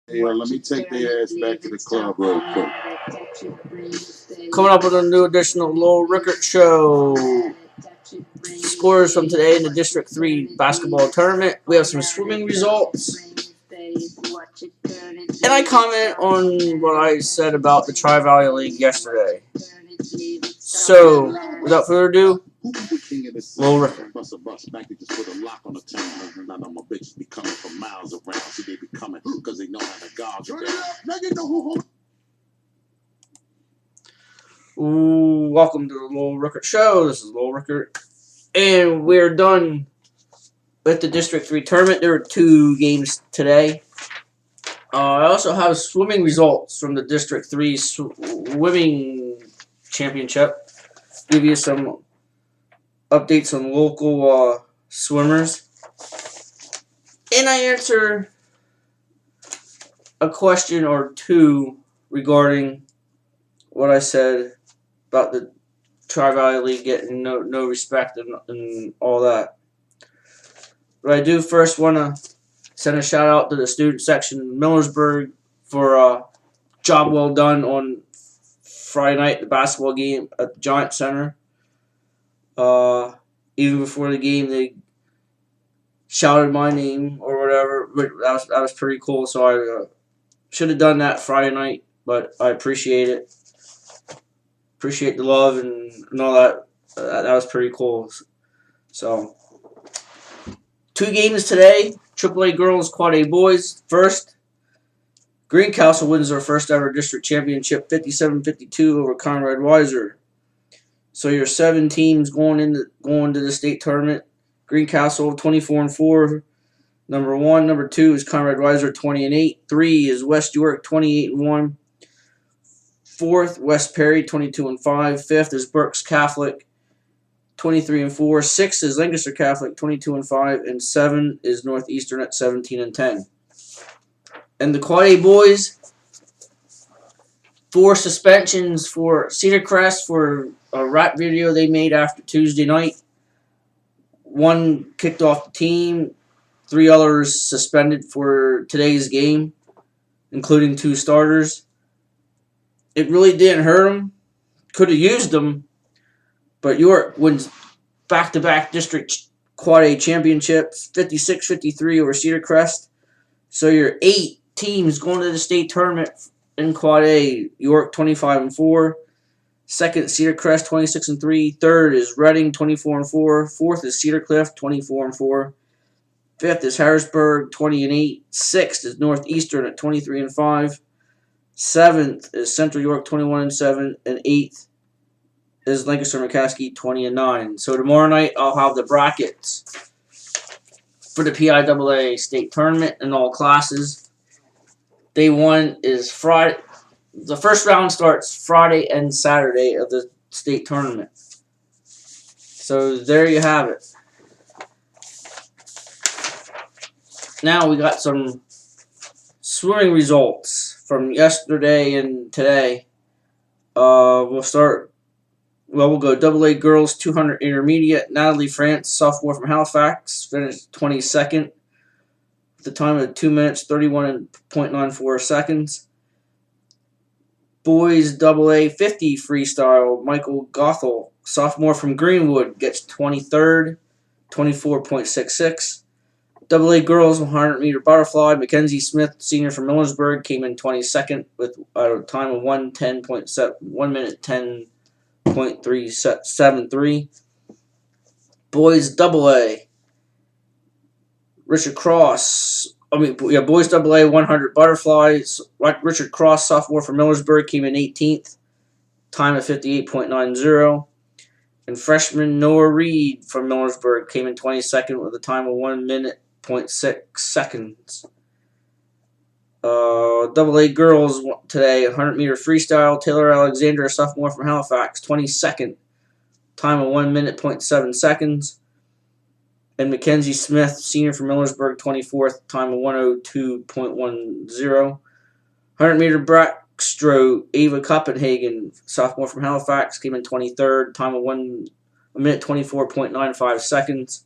Hey, let me take their ass back to the club real quick. Coming up with a new edition of Lowell Rickert Show. Scores from today in the District 3 basketball tournament. We have some swimming results. And I comment on what I said about the Tri-Valley League yesterday. So, without further ado, Lowell Rickert. Welcome to the Lowell Rickert Show. This is Lowell Rickert. And we're done with the District 3 tournament. There were 2 games today. I also have swimming results from the District 3 swimming championship. Give you some updates on local swimmers. And I answer a question or 2 regarding what I said about the Tri-Valley League getting no respect and all that. But I do first want to send a shout out to the student section in Millersburg for a job well done on Friday night, the basketball game at the Giant Center. Even before the game, they shouted my name or whatever. That was pretty cool. So I should have done that Friday night, but I appreciate it. Appreciate the love and all that. That was pretty cool. So, 2 games today. AAA girls, Quad A boys. First, Greencastle wins their first ever district championship, 57-52 over Conrad Weiser. So your 7 teams going to the state tournament. Greencastle 24-4, number 1. Number 2 is Conrad Weiser 20-8. 3 is West York 28-1. 4th, West Perry 22-5. 5th is Berks Catholic 23-4. 6th is Lancaster Catholic 22-5, and 7 is Northeastern at 17-10. And the Quad A boys, 4 suspensions for Cedar Crest for a rap video they made after Tuesday night. 1 kicked off the team. 3 others suspended for today's game, including 2 starters. It really didn't hurt them. Could have used them. But York wins back-to-back district Quad A championships, 56-53 over Cedar Crest. So your 8 teams going to the state tournament in Quad A. York 25-4. 2nd, Cedar Crest 26-3. 3rd is Reading 24-4. 4th is Cedar Cliff 24-4. 5th is Harrisburg 20-8. 6th is Northeastern at 23-5. 7th is Central York 21-7, and 8th is Lancaster McCaskey 20-9. So tomorrow night I'll have the brackets for the PIAA state tournament in all classes. Day 1 is Friday. The first round starts Friday and Saturday of the state tournament. So there you have it. Now we got some swimming results from yesterday and today. We'll go AA girls 200 intermediate. Natalie France, sophomore from Halifax, finished 22nd with the time of 2 minutes 31.94 seconds. Boys AA 50 freestyle. Michael Gothel, sophomore from Greenwood, gets 23rd, 24.66. AA girls 100-meter butterfly. Mackenzie Smith, senior from Millersburg, came in 22nd with a time of 1 minute 10.373. Boys AA. Boys AA 100 butterflies. Richard Cross, sophomore from Millersburg, came in 18th, time of 58.90. And freshman Noah Reed from Millersburg came in 22nd with a time of 1 minute 0.6 seconds. AA girls today, 100-meter freestyle. Taylor Alexander, sophomore from Halifax, 22nd, time of 1 minute 0.7 seconds. And Mackenzie Smith, senior from Millersburg, 24th, time of 102.10. 100-meter breaststroke, Ava Copenhagen, sophomore from Halifax, came in 23rd, time of 1 minute 24.95 seconds.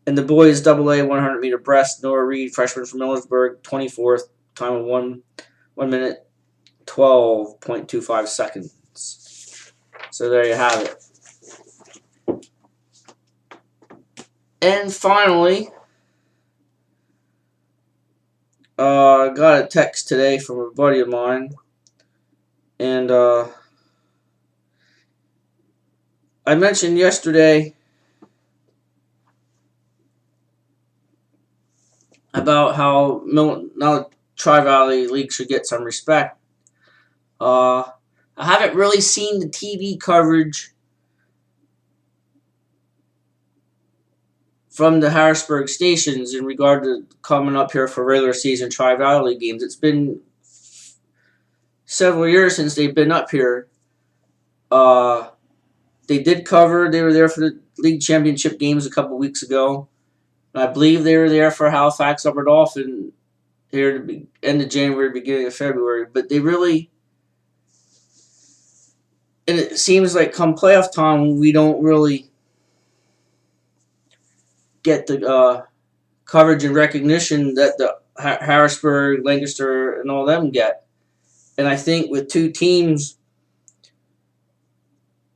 And the boys AA 100-meter breast, Noah Reed, freshman from Millersburg, 24th, time of 1 minute 12.25 seconds. So there you have it. And finally, I got a text today from a buddy of mine, and I mentioned yesterday about how now Tri-Valley League should get some respect. I haven't really seen the TV coverage from the Harrisburg stations in regard to coming up here for regular season Tri-Valley games. It's been several years since they've been up here. They did cover. They were there for the league championship games a couple weeks ago. I believe they were there for Halifax Upper Dolphin here at the end of January, beginning of February. But they really, and it seems like come playoff time, we don't really get the coverage and recognition that the Harrisburg, Lancaster, and all them get. And I think with two teams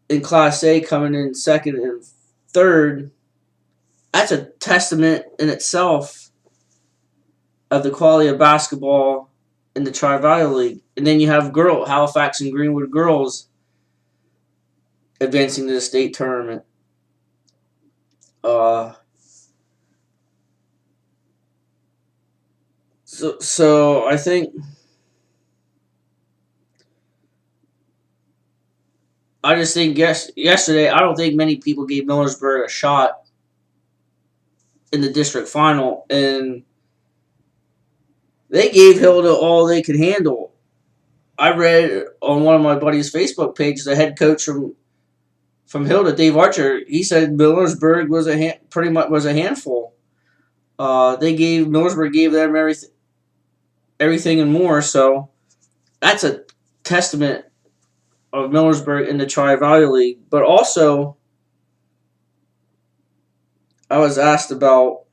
in Class A coming in second and third, that's a testament in itself of the quality of basketball in the Tri-Valley League. And then you have Halifax and Greenwood girls advancing to the state tournament. So I think yesterday, I don't think many people gave Millersburg a shot in the district final, and they gave Hilda all they could handle. I read on one of my buddy's Facebook pages, the head coach from Hilda, Dave Archer, he said Millersburg was pretty much was a handful. Millersburg gave them everything and more. So that's a testament of Millersburg in the Tri-Valley League. But also, I was asked about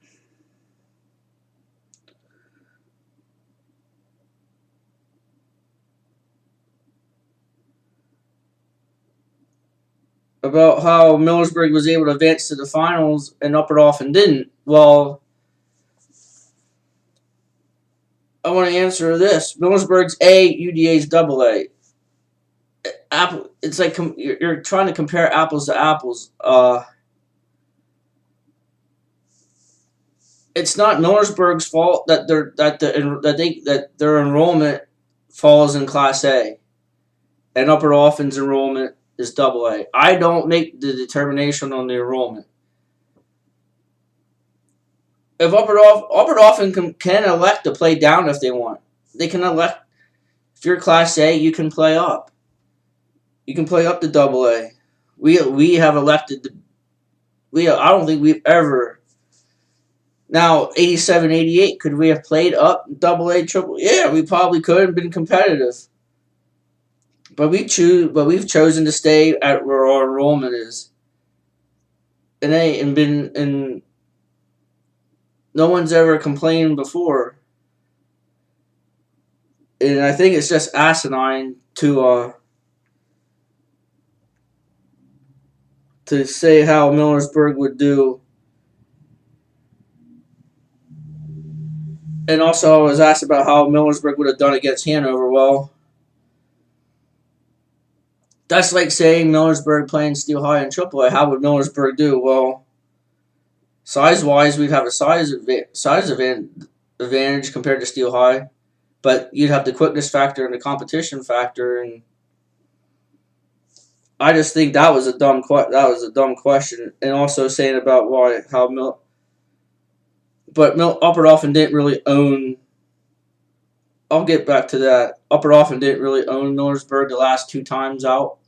how Millersburg was able to advance to the finals and Upper Dauphin didn't. Well, I want to answer this. Millersburg's A, UDA's double A. It's like you're trying to compare apples to apples. It's not Millersburg's fault that their enrollment falls in Class A, and Upper Dauphin's enrollment is double A. I don't make the determination on the enrollment. If Upper Dauphin can elect to play down if they want. They can elect. If you're Class A, you can play up. You can play up to double A. We have elected I don't think we've ever. Now, 87, 88, could we have played up double A, triple? Yeah, we probably could have been competitive. But we've chosen to stay at where our enrollment is. And no one's ever complained before. And I think it's just asinine to say how Millersburg would do. And also, I was asked about how Millersburg would have done against Hanover. Well, that's like saying Millersburg playing Steel High and AAA. How would Millersburg do? Well, size-wise, we'd have a size advantage compared to Steel High, but you'd have the quickness factor and the competition factor, and I just think that was a dumb question. And also saying about Upper Dauphin didn't really own. I'll get back to that. Upper Dauphin didn't really own Millersburg the last two times out.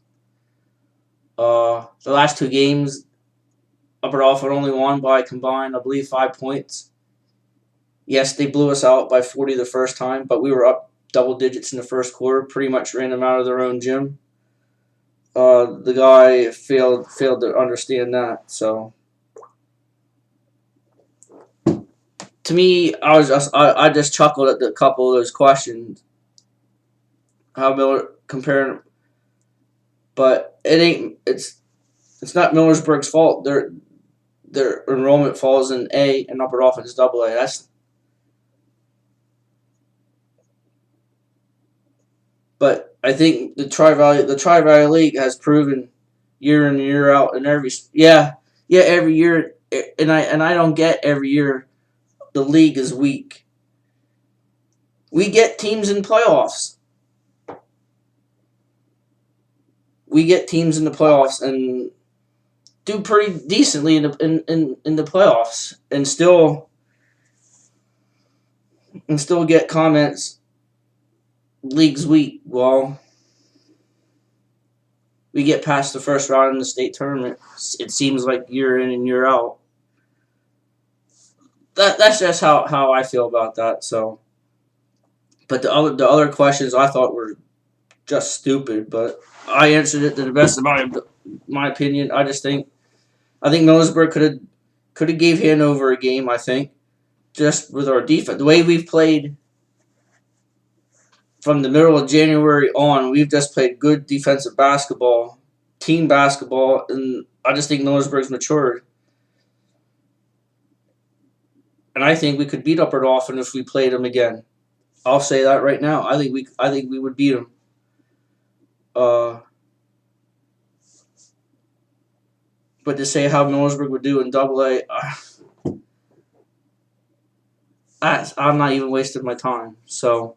The last two games, Upper Dauphin only won by combined, I believe, 5 points. Yes, they blew us out by 40 the first time, but we were up double digits in the first quarter. Pretty much ran them out of their own gym. The guy failed to understand that. So to me, I just chuckled at a couple of those questions. How Miller comparing, but it ain't. It's not Millersburg's fault. Their enrollment falls in A and Upper Dauphin is Double A. But I think the Tri Valley League has proven year in and year out, and every year, and I don't get every year the league is weak. We get teams in playoffs. We get teams in the playoffs and do pretty decently in the playoffs, and still get comments. League's weak. Well, we get past the first round in the state tournament. It seems like year in and year out. That's just how I feel about that. So, but the other questions I thought were just stupid, but I answered it to the best of my opinion. I think Millersburg could have gave Hanover a game. I think just with our defense, the way we've played from the middle of January on, we've just played good defensive basketball, team basketball, and I just think Millersburg's matured. And I think we could beat Upper Dauphin if we played them again. I'll say that right now. I think we would beat them. But to say how Millersburg would do in Double A, I'm not even wasting my time. So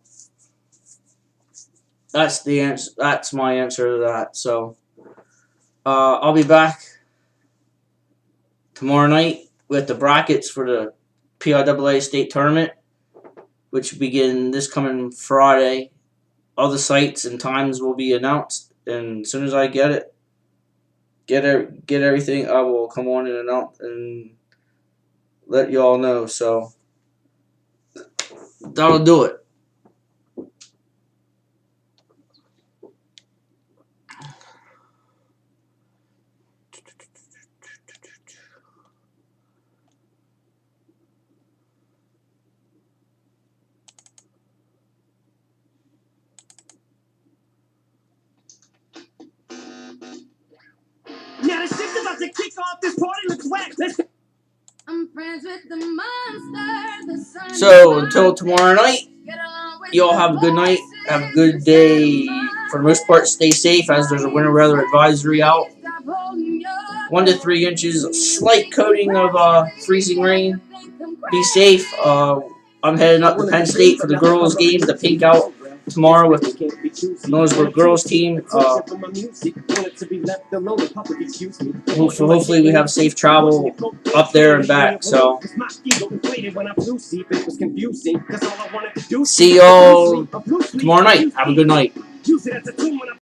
that's the answer. That's my answer to that. So I'll be back tomorrow night with the brackets for the PIAA state tournament, which begin this coming Friday. All the sites and times will be announced, and as soon as I get everything, I will come on and announce and let you all know. So that'll do it. Yeah, the shit's about to kick off. This party looks wet. I'm friends with the monster. The sun So until tomorrow night, you all have a good night. Have a good day. For the most part, stay safe as there's a winter weather advisory out. 1 to 3 inches, slight coating of freezing rain. Be safe. I'm heading up to Penn State for the girls' game, the pink out tomorrow with the Millersburg girls team. Hopefully we have safe travel up there and back. So see y'all tomorrow night. Have a good night.